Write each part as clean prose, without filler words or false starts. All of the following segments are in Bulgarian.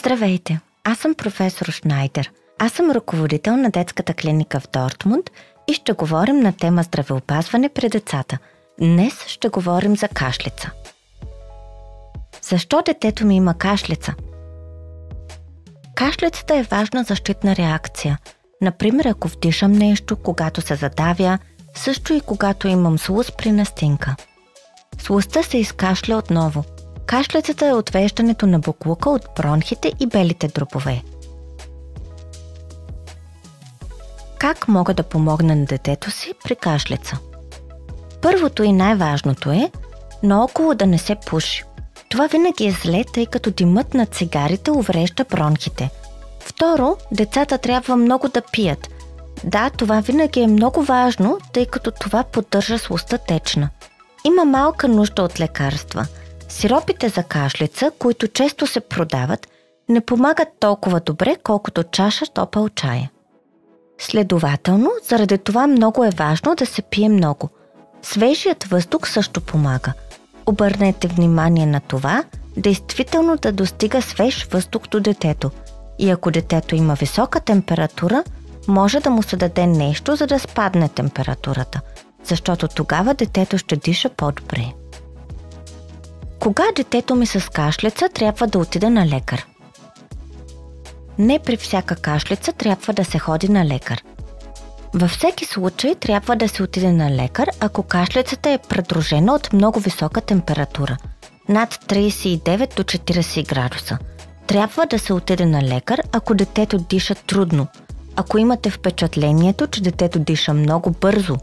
Здравейте, аз съм професор Шнайдер. Аз съм ръководител на детската клиника в Дортмунд и ще говорим на тема здравеопазване при децата. Днес ще говорим за кашлица. Защо детето ми има кашлица? Кашлицата е важна защитна реакция. Например, ако вдишам нещо, когато се задавя, също и когато имам слуз при настинка. Слузта се изкашля отново. Кашлицата е отвеждането на боклука от бронхите и белите дробове. Как мога да помогна на детето си при кашлица? Първото и най-важното е наоколо да не се пуши. Това винаги е зле, тъй като димът на цигарите уврежда бронхите. Второ, децата трябва много да пият. Да, това винаги е много важно, тъй като това поддържа слузта течна. Има малка нужда от лекарства. Сиропите за кашлица, които често се продават, не помагат толкова добре, колкото чаша топъл чай. Следователно, заради това много е важно да се пие много. Свежият въздух също помага. Обърнете внимание на това, действително да достига свеж въздух до детето. И ако детето има висока температура, може да му се даде нещо, за да спадне температурата, защото тогава детето ще диша по-добре. Кога детето ми с кашлица трябва да отиде на лекар? Не при всяка кашлица трябва да се ходи на лекар. Във всеки случай трябва да се отиде на лекар, ако кашлицата е придружена от много висока температура, над 39 до 40 градуса. Трябва да се отиде на лекар, ако детето диша трудно, ако имате впечатлението, че детето диша много бързо,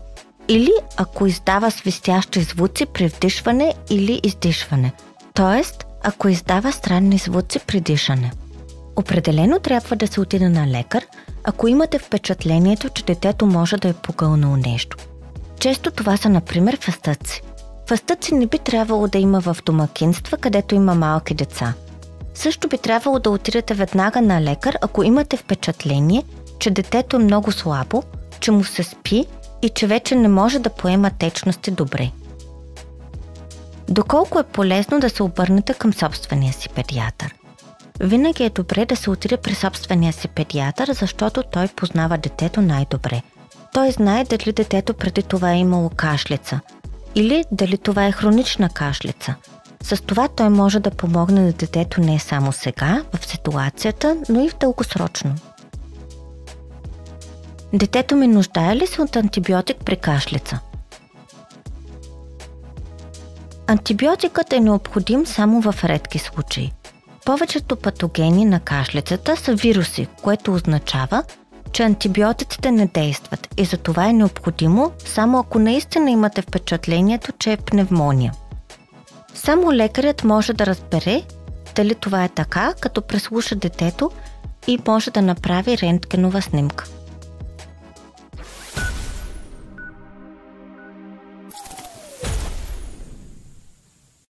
или ако издава свистящи звуци при вдишване или издишване, т.е. ако издава странни звуци при дишане. Определено трябва да се отиде на лекар, ако имате впечатлението, че детето може да е погълнало нещо. Често това са, например, фастъци. Фастъци не би трябвало да има в домакинства, където има малки деца. Също би трябвало да отидете веднага на лекар, ако имате впечатление, че детето е много слабо, че му се спи и че вече не може да поема течности добре. Доколко е полезно да се обърнете към собствения си педиатър? Винаги е добре да се отиде при собствения си педиатър, защото той познава детето най-добре. Той знае дали детето преди това е имало кашлица или дали това е хронична кашлица. С това той може да помогне на детето не само сега, в ситуацията, но и в дългосрочно. Детето ми нуждае ли се от антибиотик при кашлица? Антибиотикът е необходим само в редки случаи. Повечето патогени на кашлицата са вируси, което означава, че антибиотиците не действат и за това е необходимо, само ако наистина имате впечатлението, че е пневмония. Само лекарят може да разбере дали това е така, като преслуша детето и може да направи рентгенова снимка.